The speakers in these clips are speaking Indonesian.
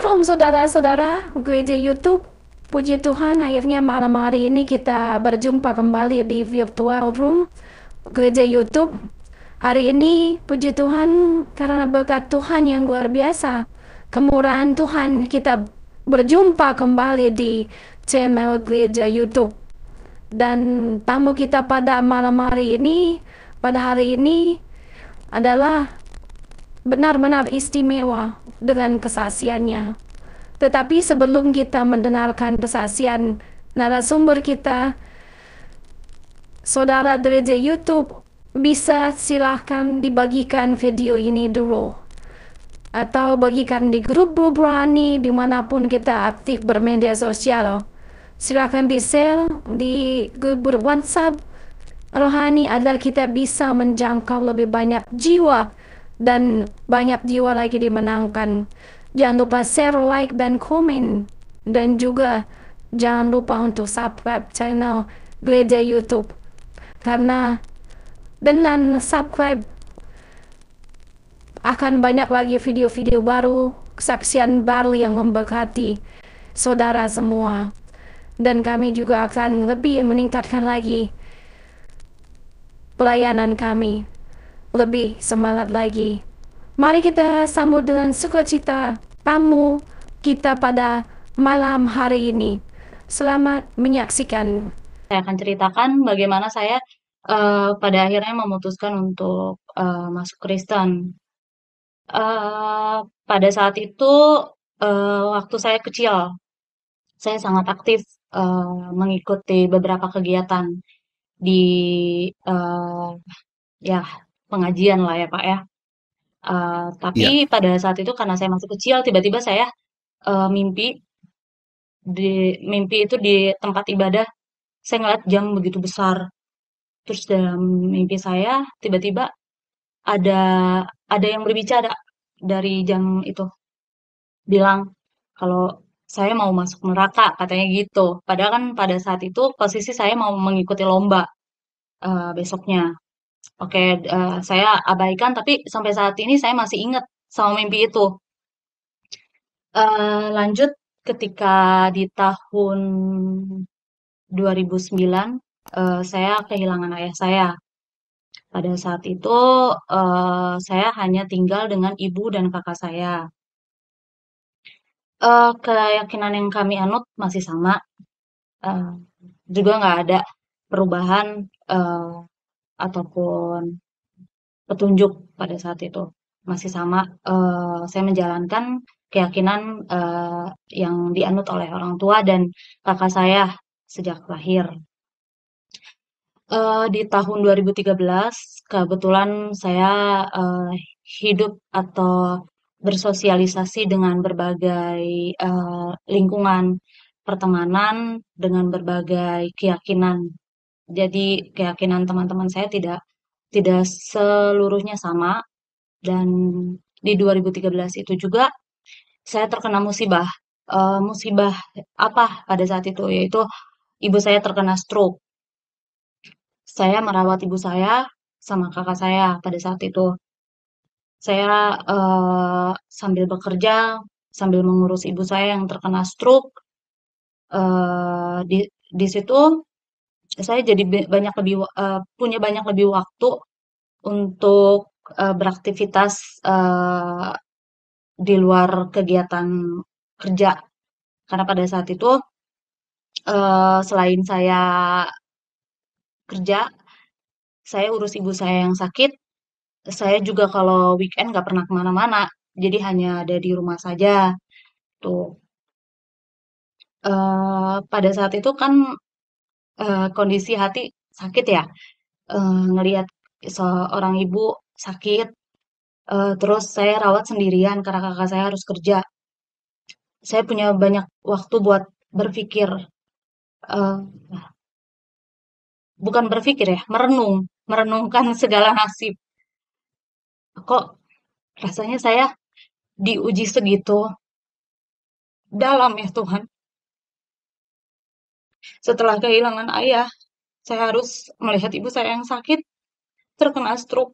Shalom saudara-saudara gereja YouTube. Puji Tuhan, akhirnya malam hari ini kita berjumpa kembali di virtual room gereja YouTube. Hari ini puji Tuhan karena berkat Tuhan yang luar biasa, kemurahan Tuhan, kita berjumpa kembali di channel gereja YouTube. Dan tamu kita pada malam hari ini, pada hari ini adalah benar-benar istimewa dengan kesaksiannya. Tetapi sebelum kita mendengarkan kesaksian narasumber kita, saudara gereja YouTube bisa silahkan dibagikan video ini dulu. Atau bagikan di grup Rohani dimanapun kita aktif bermedia sosial. Silahkan di-share di grup WhatsApp Rohani agar kita bisa menjangkau lebih banyak jiwa dan banyak jiwa lagi dimenangkan. Jangan lupa share, like, dan komen. Dan juga jangan lupa untuk subscribe channel Gereja YouTube. Karena dengan subscribe akan banyak lagi video-video baru, kesaksian baru yang memberkati saudara semua. Dan kami juga akan lebih meningkatkan lagi pelayanan kami, lebih semangat lagi. Mari kita sambut dengan sukacita tamu kita pada malam hari ini. Selamat menyaksikan. Saya akan ceritakan bagaimana saya pada akhirnya memutuskan untuk masuk Kristen. Eh, Pada saat itu, waktu saya kecil, saya sangat aktif mengikuti beberapa kegiatan di eh, ya pengajian lah ya Pak ya. Tapi Iya, pada saat itu karena saya masih kecil, tiba-tiba saya mimpi mimpi itu di tempat ibadah. Saya ngeliat jam begitu besar. Terus dalam mimpi saya tiba-tiba ada ada yang berbicara dari jam itu, bilang kalau saya mau masuk neraka, katanya gitu. Padahal kan pada saat itu posisi saya mau mengikuti lomba besoknya. Oke, saya abaikan, tapi sampai saat ini saya masih ingat sama mimpi itu. Lanjut ketika di tahun 2009, saya kehilangan ayah saya. Pada saat itu, saya hanya tinggal dengan ibu dan kakak saya. Keyakinan yang kami anut masih sama, eee, juga nggak ada perubahan, eee, ataupun petunjuk pada saat itu. Masih sama, saya menjalankan keyakinan, yang dianut oleh orang tua dan kakak saya sejak lahir. Di tahun 2013 kebetulan saya, hidup atau bersosialisasi dengan berbagai, lingkungan pertemanan dengan berbagai keyakinan. Jadi keyakinan teman-teman saya tidak tidak seluruhnya sama dan di 2013 itu juga saya terkena musibah. Musibah apa pada saat itu? Yaitu ibu saya terkena stroke. Saya merawat ibu saya sama kakak saya pada saat itu. Saya sambil bekerja, sambil mengurus ibu saya yang terkena stroke. Di situ saya jadi punya banyak lebih waktu untuk beraktivitas di luar kegiatan kerja. Karena pada saat itu selain saya kerja, saya urus ibu saya yang sakit. Saya juga kalau weekend nggak pernah kemana-mana, jadi hanya ada di rumah saja. Tuh, pada saat itu kan kondisi hati sakit ya, ngelihat seorang ibu sakit, terus saya rawat sendirian karena kakak saya harus kerja. Saya punya banyak waktu buat berpikir, eh, bukan berpikir ya, merenungkan segala nasib. Kok rasanya saya diuji segitu dalam ya Tuhan. Setelah kehilangan ayah, saya harus melihat ibu saya yang sakit, terkena stroke,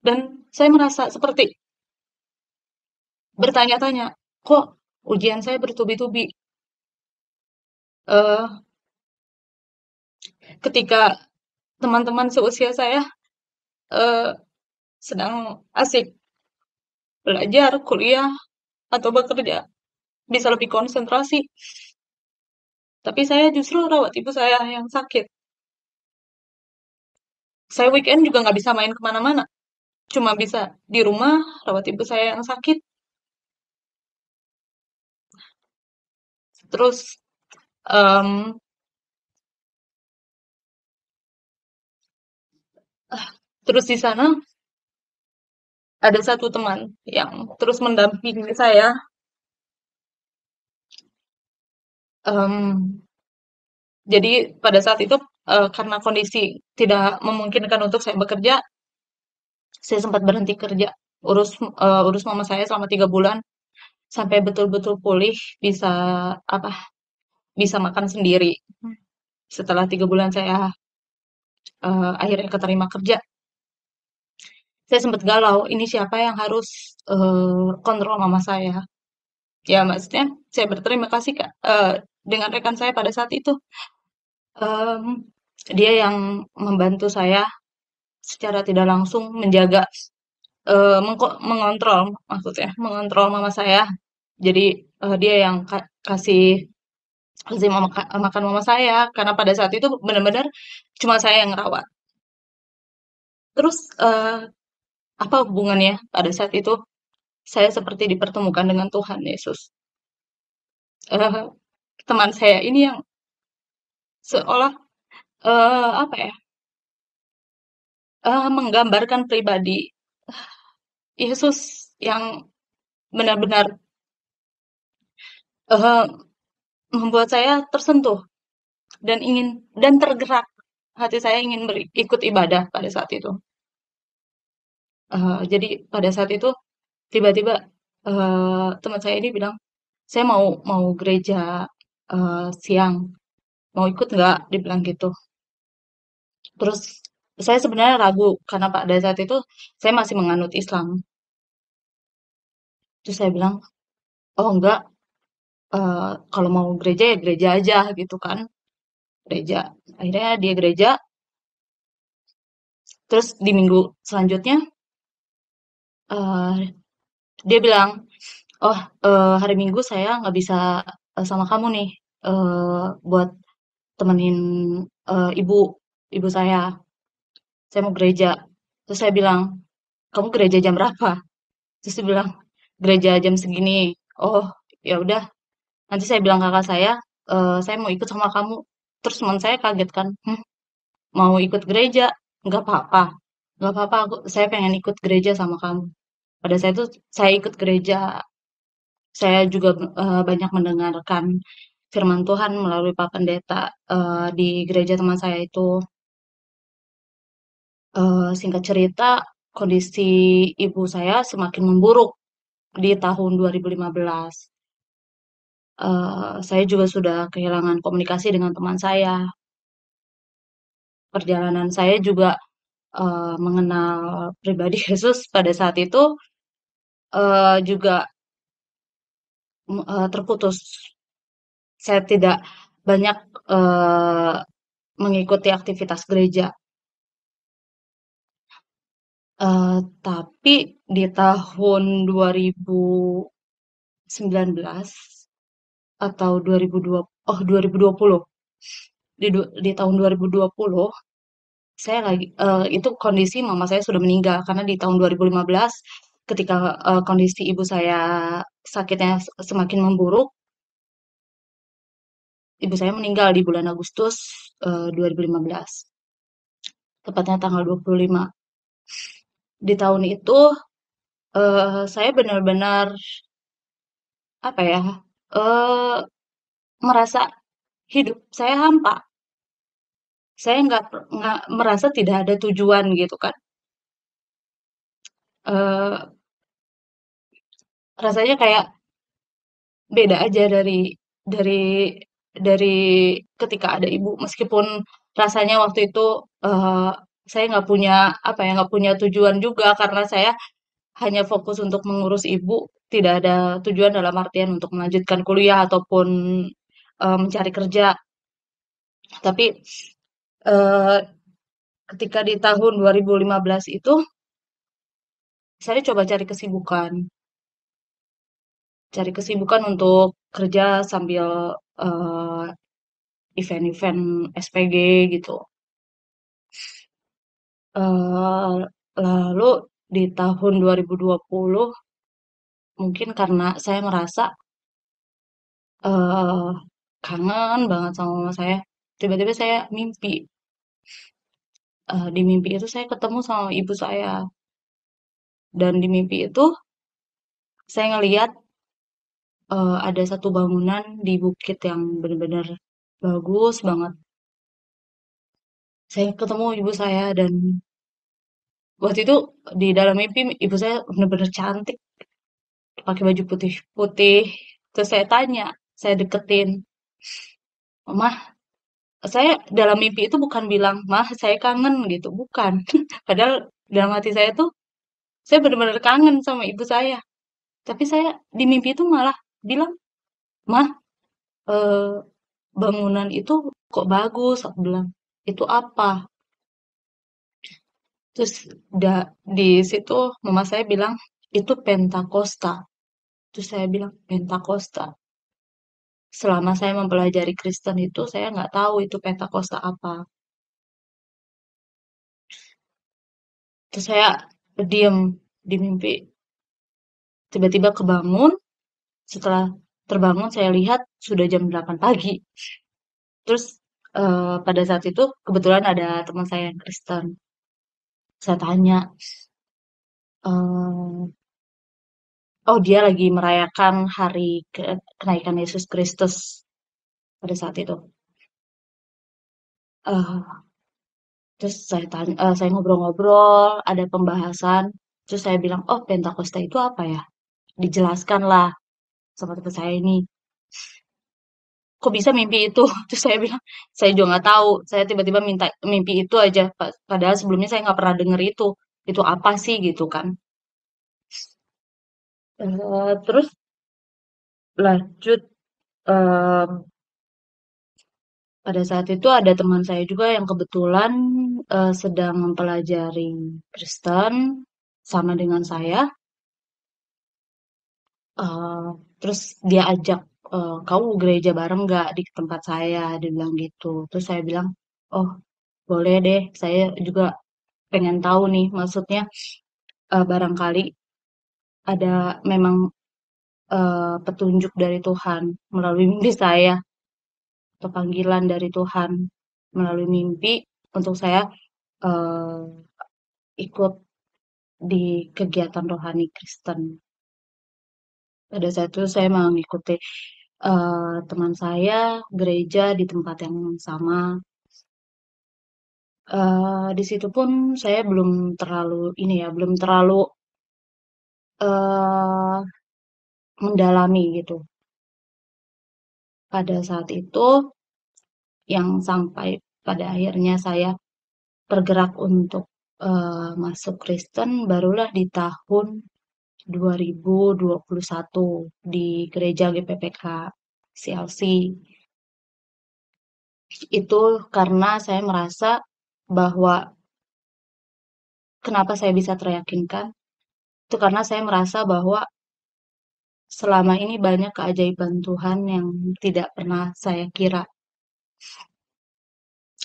dan saya merasa seperti bertanya-tanya, kok ujian saya bertubi-tubi? Eh, Ketika teman-teman seusia saya eh, sedang asik belajar, kuliah, atau bekerja, bisa lebih konsentrasi. Tapi saya justru rawat ibu saya yang sakit. Saya weekend juga nggak bisa main kemana-mana. Cuma bisa di rumah rawat ibu saya yang sakit. Terus em, terus di sana ada satu teman yang terus mendampingi saya. Em, jadi pada saat itu karena kondisi tidak memungkinkan untuk saya bekerja, saya sempat berhenti kerja, urus mama saya selama 3 bulan sampai betul-betul pulih, bisa apa bisa makan sendiri. Setelah 3 bulan saya akhirnya keterima kerja, saya sempat galau. Ini siapa yang harus kontrol mama saya? Ya maksudnya saya berterima kasih Kak, dengan rekan saya pada saat itu. Em, Dia yang membantu saya secara tidak langsung menjaga, mengontrol maksudnya, mengontrol mama saya. Jadi dia yang kasih kasih makan mama saya karena pada saat itu benar-benar cuma saya yang ngerawat. Terus apa hubungannya pada saat itu saya seperti dipertemukan dengan Tuhan Yesus. Eh, Teman saya ini yang seolah apa ya, menggambarkan pribadi Yesus yang benar-benar eh, membuat saya tersentuh dan tergerak. Hati saya ingin ikut ibadah pada saat itu. Jadi pada saat itu tiba-tiba teman saya ini bilang, saya mau mau gereja siang, mau ikut nggak? Dibilang gitu. Terus saya sebenarnya ragu karena pada saat itu saya masih menganut Islam. Terus saya bilang, oh enggak, kalau mau gereja ya gereja aja gitu kan, gereja. Akhirnya dia gereja, terus di minggu selanjutnya eh, dia bilang, oh hari Minggu saya nggak bisa sama kamu nih, buat temenin ibu ibu saya mau gereja. Terus saya bilang, kamu gereja jam berapa? Terus dia bilang, gereja jam segini. Oh, ya udah. Nanti saya bilang kakak saya mau ikut sama kamu. Terus teman saya kaget kan, mau ikut gereja? Nggak apa-apa. Nggak apa-apa, saya pengen ikut gereja sama kamu. Pada saat itu saya ikut gereja. Saya juga banyak mendengarkan firman Tuhan melalui Pak Pendeta di gereja teman saya itu. Singkat cerita, kondisi ibu saya semakin memburuk di tahun 2015. Saya juga sudah kehilangan komunikasi dengan teman saya. Perjalanan saya juga mengenal pribadi Yesus pada saat itu juga terputus. Saya tidak banyak eh, mengikuti aktivitas gereja. Tapi di tahun 2019 atau 2020, di tahun 2020 saya lagi itu kondisi mama saya sudah meninggal karena di tahun 2015 ketika kondisi ibu saya sakitnya semakin memburuk, ibu saya meninggal di bulan Agustus 2015, tepatnya tanggal 25. Di tahun itu saya benar-benar apa ya, eh merasa hidup saya hampa. Saya nggak merasa tidak ada tujuan gitu kan. Eh Rasanya kayak beda aja dari dari ketika ada ibu. Meskipun rasanya waktu itu eh saya nggak punya apa ya, nggak punya tujuan juga karena saya hanya fokus untuk mengurus ibu. tidak ada tujuan dalam artian untuk melanjutkan kuliah ataupun mencari kerja. Tapi eh, ketika di tahun 2015 itu saya coba cari kesibukan untuk kerja sambil eh, event-event SPG gitu. Eh, Lalu di tahun 2020 mungkin karena saya merasa eh, kangen banget sama mama saya. Tiba-tiba saya mimpi. Di mimpi itu saya ketemu sama ibu saya. Dan di mimpi itu saya ngeliat ada satu bangunan di bukit yang benar-benar bagus banget. Saya ketemu ibu saya dan waktu itu di dalam mimpi ibu saya benar-benar cantik, pakai baju putih-putih. Terus saya tanya, saya deketin, "Mah, saya dalam mimpi itu bukan bilang, "Mah, saya kangen," gitu, bukan. Padahal dalam hati saya tuh saya benar-benar kangen sama ibu saya. Tapi saya di mimpi itu malah bilang, "Mah, eh, bangunan itu kok bagus?" Aku bilang, "Itu apa?" Terus di situ mama saya bilang, "Itu Pentakosta." Terus saya bilang, "Pentakosta." Selama saya mempelajari Kristen itu, saya nggak tahu itu Pentakosta apa. Terus saya diam di mimpi, tiba-tiba kebangun. Setelah terbangun, saya lihat sudah jam 8 pagi. Terus pada saat itu kebetulan ada teman saya yang Kristen. Saya tanya, eee, oh dia lagi merayakan hari kenaikan Yesus Kristus pada saat itu. Eee, Terus saya ngobrol-ngobrol, ada pembahasan, terus saya bilang, "Oh, Pentakosta itu apa ya?" Dijelaskanlah sama teman saya ini, "Kok bisa mimpi itu?" Terus saya bilang, "Saya juga nggak tahu, saya tiba-tiba minta mimpi itu aja, padahal sebelumnya saya nggak pernah denger itu. Itu apa sih?" Gitu kan. Terus lanjut, mmm, pada saat itu ada teman saya juga yang kebetulan, sedang mempelajari Kristen sama dengan saya. Eee, Terus dia ajak, "Kamu gereja bareng nggak di tempat saya?" Dia bilang gitu. Terus saya bilang, "Oh, boleh deh, saya juga pengen tahu nih." Maksudnya, barangkali ada memang, petunjuk dari Tuhan melalui mimpi saya atau panggilan dari Tuhan melalui mimpi untuk saya, eee, ikut di kegiatan rohani Kristen. Pada saat itu saya mengikuti teman saya gereja di tempat yang sama. Di situ pun saya belum terlalu ini ya, belum terlalu eh, mendalami gitu. Pada saat itu yang sampai pada akhirnya saya tergerak untuk masuk Kristen barulah di tahun 2021 di gereja GPPK CLC. Itu karena saya merasa bahwa kenapa saya bisa teryakinkan, itu karena saya merasa bahwa selama ini banyak keajaiban Tuhan yang tidak pernah saya kira.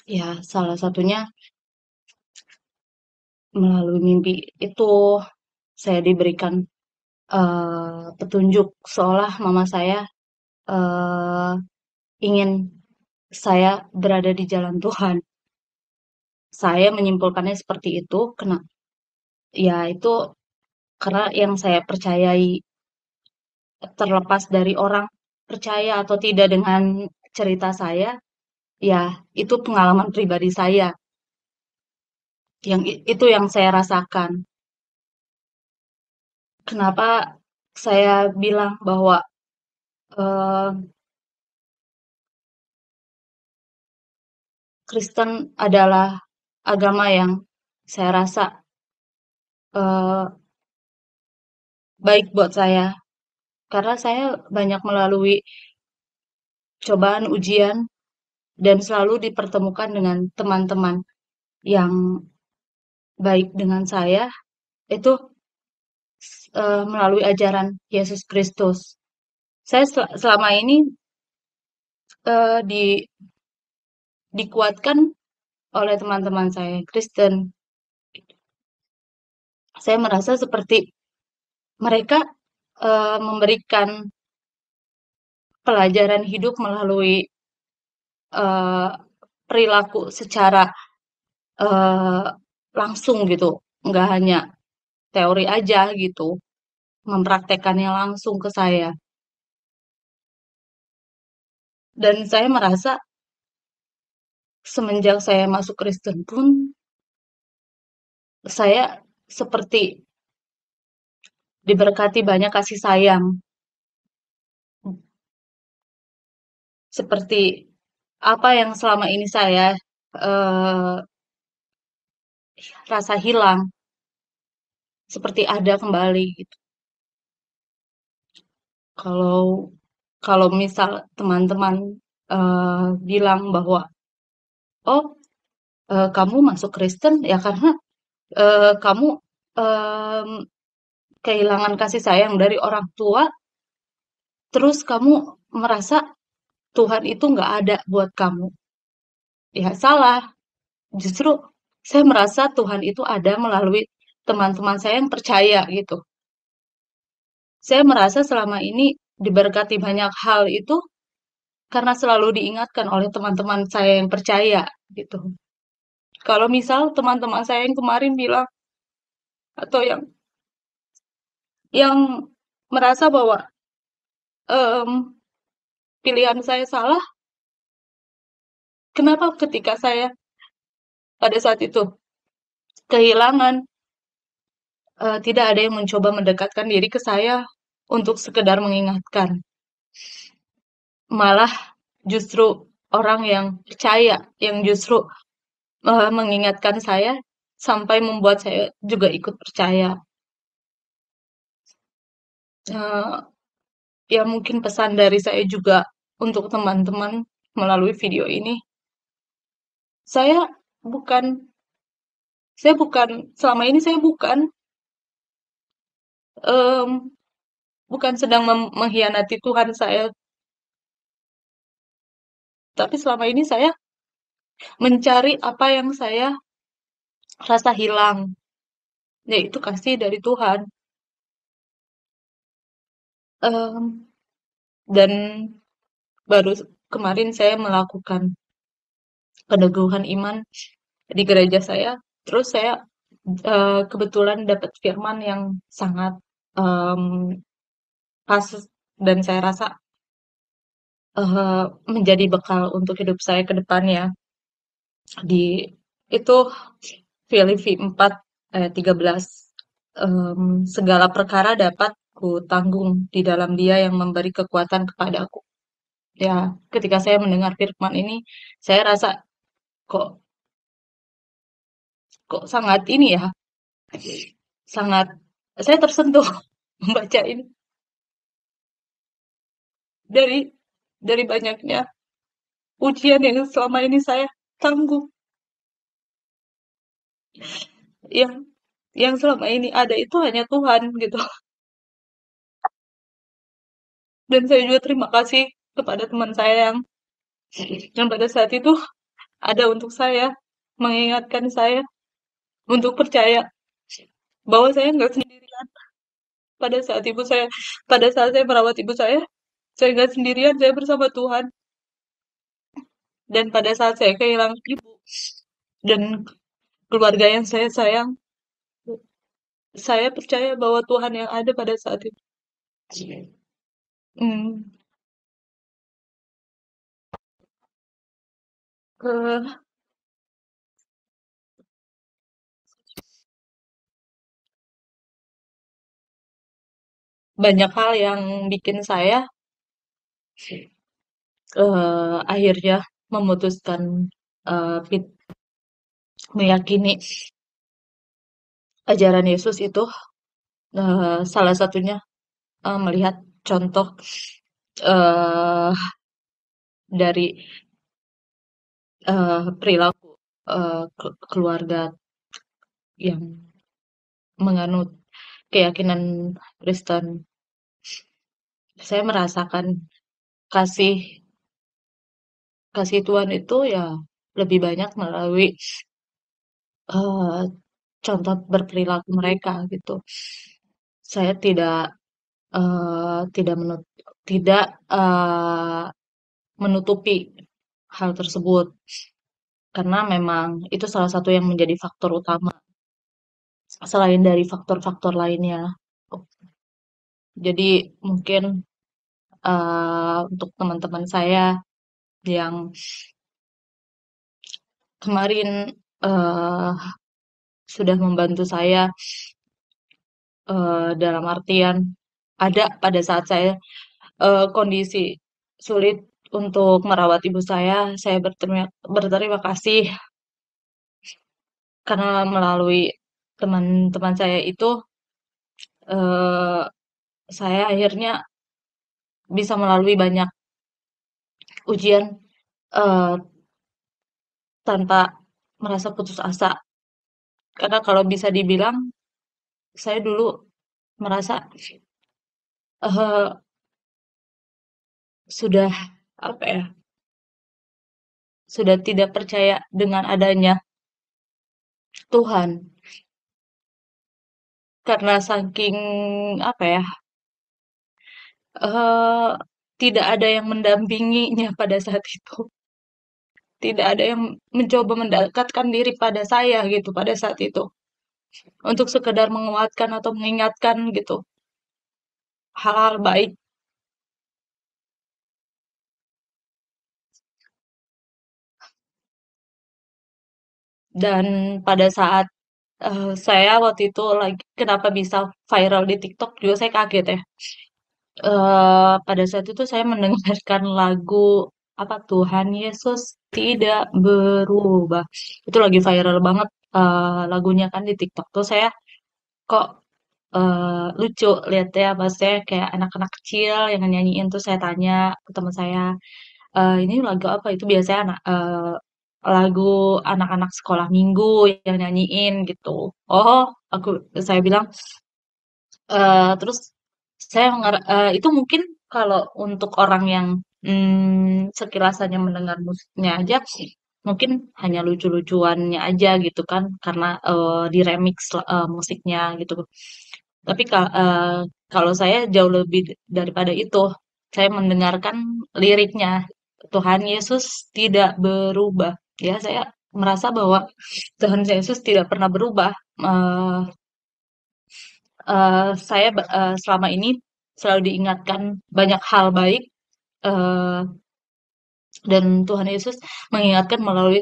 Ya, salah satunya melalui mimpi itu saya diberikan petunjuk seolah mama saya eh, ingin saya berada di jalan Tuhan. Saya menyimpulkannya seperti itu, kena ya itu karena yang saya percayai terlepas dari orang percaya atau tidak dengan cerita saya, ya itu pengalaman pribadi saya. Itu yang saya rasakan. Kenapa saya bilang bahwa eh, Kristen adalah agama yang saya rasa eh, baik buat saya. karena saya banyak melalui cobaan, ujian, dan selalu dipertemukan dengan teman-teman yang baik dengan saya, itu melalui ajaran Yesus Kristus. Saya selama ini dikuatkan oleh teman-teman saya Kristen. Saya merasa seperti mereka memberikan pelajaran hidup melalui eh, perilaku secara eh, langsung gitu, nggak hanya teori aja gitu, mempraktekannya langsung ke saya. Dan saya merasa semenjak saya masuk Kristen pun, saya seperti diberkati banyak kasih sayang, seperti apa yang selama ini saya eh, rasa hilang, seperti ada kembali gitu. Kalau kalau misal teman-teman bilang bahwa, oh, kamu masuk Kristen ya karena kamu em, kehilangan kasih sayang dari orang tua, terus kamu merasa Tuhan itu nggak ada buat kamu. Ya salah. Justru saya merasa Tuhan itu ada melalui teman-teman saya yang percaya gitu. Saya merasa selama ini diberkati banyak hal itu karena selalu diingatkan oleh teman-teman saya yang percaya gitu. Kalau misal teman-teman saya yang kemarin bilang atau yang merasa bahwa em, pilihan saya salah, kenapa ketika saya pada saat itu kehilangan, tidak ada yang mencoba mendekatkan diri ke saya untuk sekedar mengingatkan. Malah justru orang yang percaya, yang justru mengingatkan saya sampai membuat saya juga ikut percaya. Eh, ya mungkin pesan dari saya juga untuk teman-teman melalui video ini, saya bukan, saya bukan, selama ini saya em, bukan sedang mengkhianati Tuhan saya, tapi selama ini saya mencari apa yang saya rasa hilang, yaitu kasih dari Tuhan. Em, dan baru kemarin saya melakukan peneguhan iman di gereja saya. Terus saya kebetulan dapat firman yang sangat em, pas dan saya rasa menjadi bekal untuk hidup saya ke depannya. Di itu Filipi 4 ayat 13. Segala perkara dapat ku tanggung di dalam Dia yang memberi kekuatan kepadaku. Ya, ketika saya mendengar firman ini, saya rasa kok kok sangat ini ya, sangat saya tersentuh membaca ini dari banyaknya ujian yang selama ini saya tanggung, yang selama ini ada itu hanya Tuhan gitu. Dan saya juga terima kasih kepada teman saya yang pada saat itu ada untuk saya, mengingatkan saya untuk percaya bahwa saya nggak sendirian pada saat ibu saya, pada saat saya merawat ibu saya nggak sendirian, saya bersama Tuhan. Dan pada saat saya kehilangan ibu dan keluarga yang saya sayang, saya percaya bahwa Tuhan yang ada pada saat itu. Hmm, eh, banyak hal yang bikin saya akhirnya memutuskan meyakini ajaran Yesus itu, salah satunya melihat contoh eh dari perilaku keluarga yang menganut keyakinan Kristen. Saya merasakan kasih kasih Tuhan itu ya lebih banyak melalui eh, contoh berperilaku mereka gitu. Saya tidak menutupi hal tersebut karena memang itu salah satu yang menjadi faktor utama selain dari faktor-faktor lainnya. Jadi mungkin untuk teman-teman saya yang kemarin eh, sudah membantu saya dalam artian ada pada saat saya kondisi sulit untuk merawat ibu saya berterima kasih karena melalui teman-teman saya itu eh, saya akhirnya bisa melalui banyak ujian eh, tanpa merasa putus asa. Karena kalau bisa dibilang, saya dulu merasa eh, sudah apa ya, sudah tidak percaya dengan adanya Tuhan karena saking apa ya, eh, tidak ada yang mendampinginya pada saat itu. Tidak ada yang mencoba mendekatkan diri pada saya gitu pada saat itu. Untuk sekedar menguatkan atau mengingatkan gitu hal-hal baik. Dan pada saat saya waktu itu lagi kenapa bisa viral di TikTok juga saya kaget ya. Pada saat itu saya mendengarkan lagu apa Tuhan Yesus tidak berubah. Itu lagi viral banget lagunya kan di TikTok tuh saya kok lucu lihat ya maksudnya kayak anak-anak kecil yang nyanyiin tuh saya tanya ke teman saya, ini lagu apa? Itu biasanya lagu anak-anak sekolah minggu yang nyanyiin gitu. Oh, saya bilang, terus saya itu mungkin kalau untuk orang yang sekilas hanya mendengar musiknya aja, mungkin hanya lucu-lucuannya aja gitu kan, karena di-remix musiknya gitu. Tapi kalau saya jauh lebih daripada itu, saya mendengarkan liriknya. Tuhan Yesus tidak berubah. Ya, saya merasa bahwa Tuhan Yesus tidak pernah berubah. Eh, selama ini selalu diingatkan banyak hal baik, eh, dan Tuhan Yesus mengingatkan melalui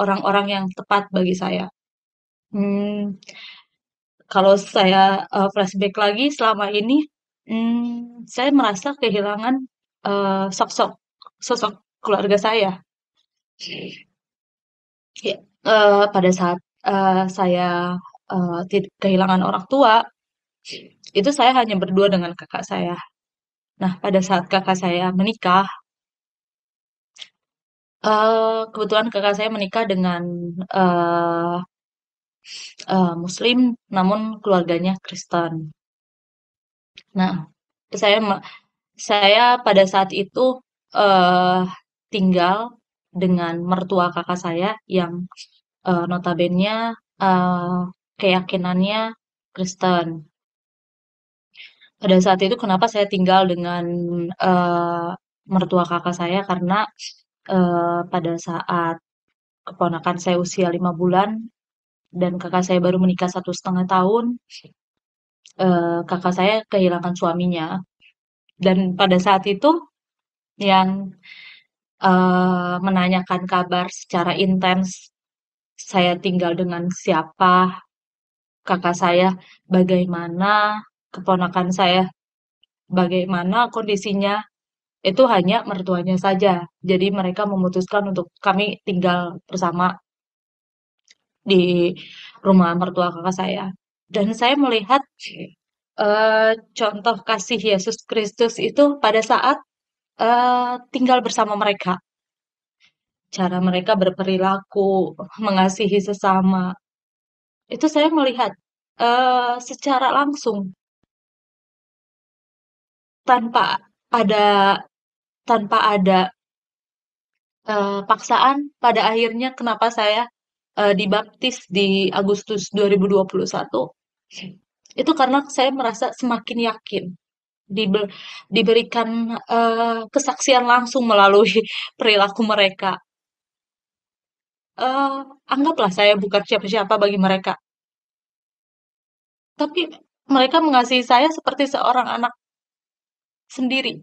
orang-orang yang tepat bagi saya. Hmm, Kalau saya flashback lagi selama ini, saya merasa kehilangan sosok sosok keluarga saya. Ya, pada saat saya kehilangan orang tua, itu saya hanya berdua dengan kakak saya. Nah, pada saat kakak saya menikah, kebetulan kakak saya menikah dengan eh, Muslim, namun keluarganya Kristen. Nah, saya saya pada saat itu eh, tinggal dengan mertua kakak saya yang notabene eh, keyakinannya Kristen. Pada saat itu kenapa saya tinggal dengan eh, mertua kakak saya karena pada saat keponakan saya usia 5 bulan dan kakak saya baru menikah 1,5 tahun, kakak saya kehilangan suaminya. Dan pada saat itu yang menanyakan kabar secara intens, saya tinggal dengan siapa, kakak saya bagaimana, keponakan saya bagaimana kondisinya, itu hanya mertuanya saja. Jadi mereka memutuskan untuk kami tinggal bersama di rumah mertua kakak saya. Dan saya melihat contoh kasih Yesus Kristus itu pada saat tinggal bersama mereka, cara mereka berperilaku, mengasihi sesama, itu saya melihat secara langsung tanpa ada tanpa ada paksaan. Pada akhirnya kenapa saya dibaptis di Agustus 2021 itu karena saya merasa semakin yakin dibe- diberikan kesaksian langsung melalui perilaku mereka. eh, Anggaplah saya bukan siapa-siapa bagi mereka, tapi mereka mengasihi saya seperti seorang anak sendiri.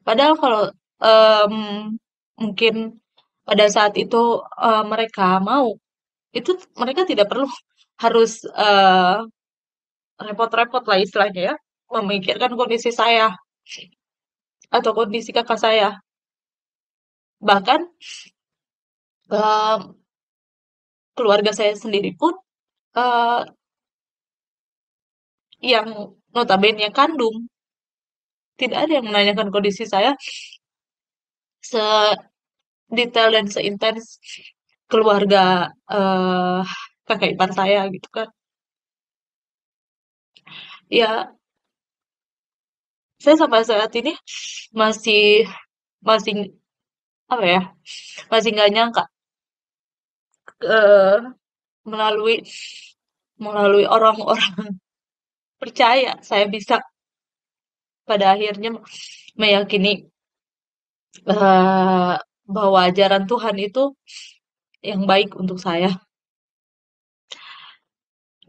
Padahal kalau em, mungkin pada saat itu mereka mau, itu mereka tidak perlu harus repot-repot lah istilahnya ya, memikirkan kondisi saya atau kondisi kakak saya. Bahkan em, keluarga saya sendiri pun eh, yang notabene kandung tidak ada yang menanyakan kondisi saya sedetail dan seintens keluarga eh kakak ipar saya gitu kan. Ya, saya sampai saat ini masih masih apa ya? Masih nggak nyangka eh melalui melalui orang-orang percaya saya bisa pada akhirnya meyakini eh bahwa ajaran Tuhan itu yang baik untuk saya.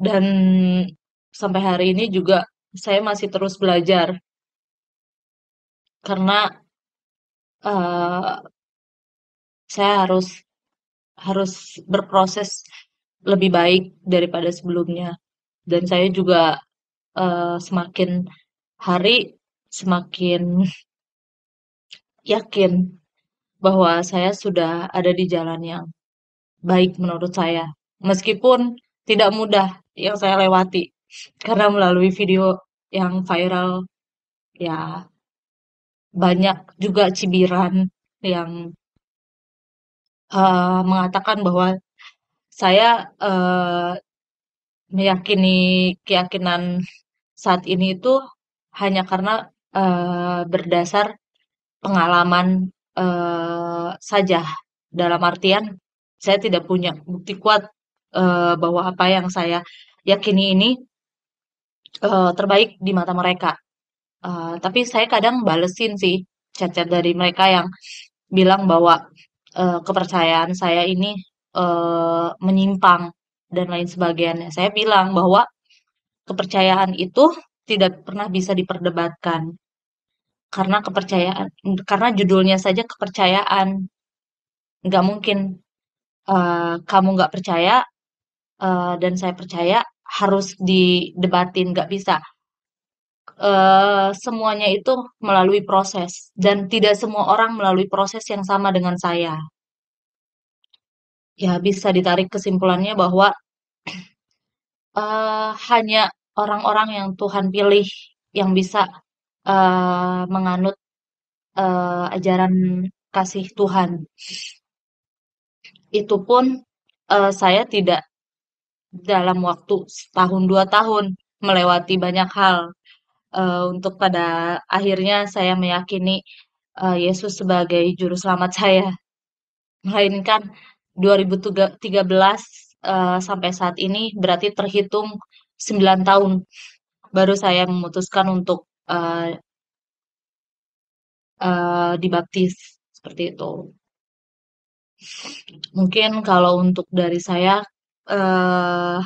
Dan sampai hari ini juga saya masih terus belajar karena eh, saya harus berproses lebih baik daripada sebelumnya. Dan saya juga semakin hari semakin yakin bahwa saya sudah ada di jalan yang baik menurut saya. Meskipun tidak mudah yang saya lewati. Karena melalui video yang viral, ya banyak juga cibiran yang mengatakan bahwa saya meyakini keyakinan saat ini itu hanya karena berdasar pengalaman saja. Dalam artian saya tidak punya bukti kuat bahwa apa yang saya yakini ini terbaik di mata mereka. Tapi saya kadang balesin sih chat-chat dari mereka yang bilang bahwa kepercayaan saya ini menyimpang dan lain sebagainya. Saya bilang bahwa kepercayaan itu tidak pernah bisa diperdebatkan karena kepercayaan, karena judulnya saja kepercayaan. Nggak mungkin kamu nggak percaya dan saya percaya harus didebatin, nggak bisa. Semuanya itu melalui proses dan tidak semua orang melalui proses yang sama dengan saya. Ya bisa ditarik kesimpulannya bahwa hanya orang-orang yang Tuhan pilih yang bisa menganut ajaran kasih Tuhan. Itu pun saya tidak dalam waktu setahun 2 tahun melewati banyak hal untuk pada akhirnya saya meyakini Yesus sebagai juru selamat saya, melainkan 2013 sampai saat ini berarti terhitung 9 tahun baru saya memutuskan untuk dibaptis seperti itu. Mungkin kalau untuk dari saya eh,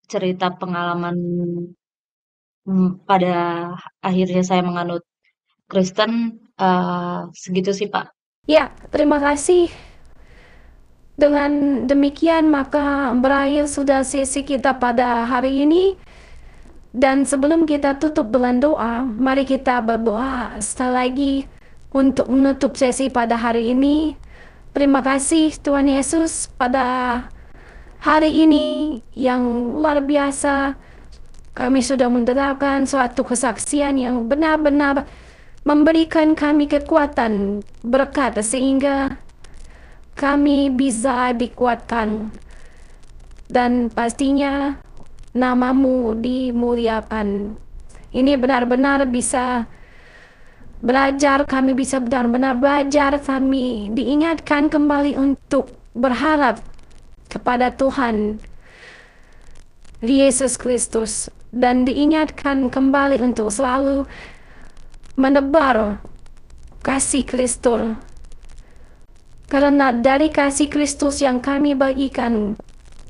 cerita pengalaman pada akhirnya saya menganut Kristen segitu sih Pak. Ya, terima kasih. Dengan demikian maka berakhir sudah sesi kita pada hari ini. Dan sebelum kita tutup dengan doa, mari kita berdoa sekali lagi untuk menutup sesi pada hari ini. Terima kasih Tuhan Yesus pada hari ini yang luar biasa. Kami sudah mendapatkan suatu kesaksian yang benar-benar memberikan kami kekuatan, berkat, sehingga kami bisa dikuatkan. Dan pastinya namamu dimuliakan. Ini benar-benar bisa belajar, kami bisa benar-benar belajar, kami diingatkan kembali untuk berharap kepada Tuhan Yesus Kristus, dan diingatkan kembali untuk selalu menebar kasih Kristus, karena dari kasih Kristus yang kami bagikan,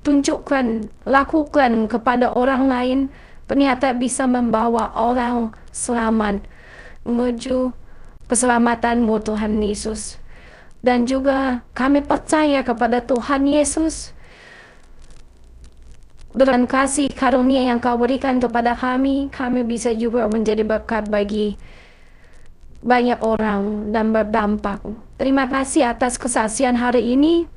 tunjukkan, lakukan kepada orang lain, ternyata bisa membawa orang selamat menuju keselamatanmu Tuhan Yesus. Dan juga kami percaya kepada Tuhan Yesus, dengan kasih karunia yang kau berikan kepada kami bisa juga menjadi berkat bagi banyak orang dan berdampak. Terima kasih atas kesaksian hari ini.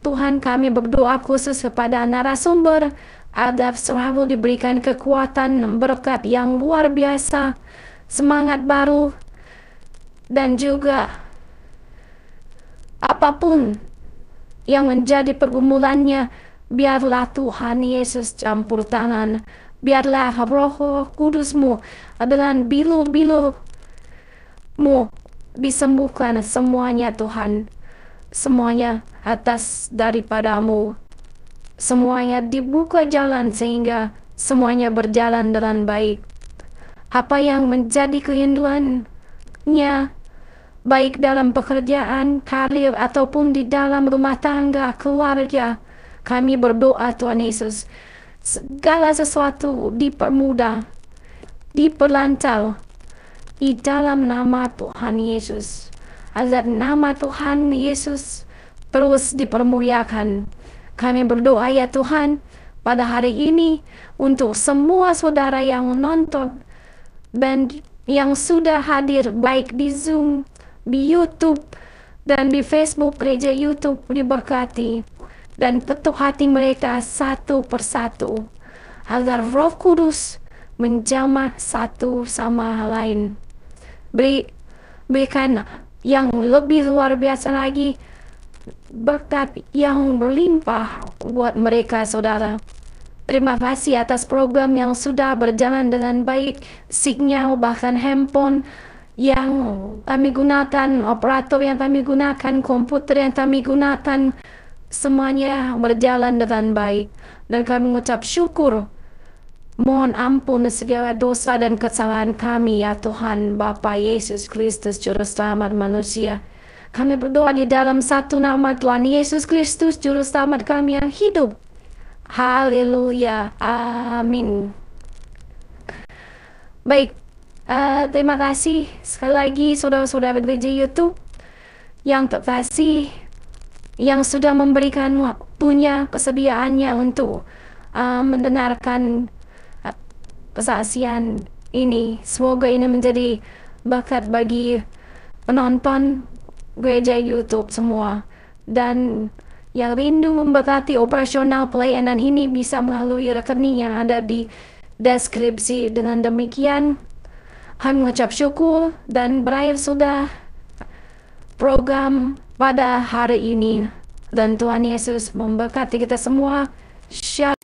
Tuhan, kami berdoa khusus kepada narasumber agar selalu diberikan kekuatan, berkat yang luar biasa, semangat baru, dan juga apapun yang menjadi pergumulannya, biarlah Tuhan Yesus campur tangan. Biarlah Roh Kudus-Mu dengan bilu-bilu-Mu disembuhkan semuanya Tuhan. Semuanya atas daripada-Mu. Semuanya dibuka jalan sehingga semuanya berjalan dengan baik. Apa yang menjadi kerinduannya, baik dalam pekerjaan, karir, ataupun di dalam rumah tangga, keluarga, kami berdoa Tuhan Yesus, segala sesuatu dipermudah, diperlancar di dalam nama Tuhan Yesus. Agar nama Tuhan Yesus terus dipermuliakan. Kami berdoa ya Tuhan, pada hari ini untuk semua saudara yang menonton dan yang sudah hadir baik di Zoom, di YouTube, dan di Facebook Gereja YouTube, diberkati dan ketuk hati mereka satu persatu, agar Roh Kudus menjamah satu sama lain. Berikan yang lebih luar biasa lagi, berkat yang berlimpah buat mereka saudara. Terima kasih atas program yang sudah berjalan dengan baik, sinyal bahkan handphone yang kami gunakan, operator yang kami gunakan, komputer yang kami gunakan, semuanya berjalan dengan baik. Dan kami mengucap syukur, mohon ampun segala dosa dan kesalahan kami ya Tuhan Bapa Yesus Kristus Juru Selamat manusia. Kami berdoa di dalam satu nama Tuhan Yesus Kristus Juru Selamat kami yang hidup. Haleluya, amin. Baik, terima kasih sekali lagi saudara-saudara gereja YouTube yang terkasih, yang sudah memberikan waktunya, kesediaannya untuk mendengarkan kesaksian ini. Semoga ini menjadi berkat bagi penonton gereja YouTube semua, dan yang rindu memberkati operasional pelayanan ini bisa melalui rekening yang ada di deskripsi. Dengan demikian kami mengucap syukur dan berakhir sudah program pada hari ini, dan Tuhan Yesus memberkati kita semua. Shalom.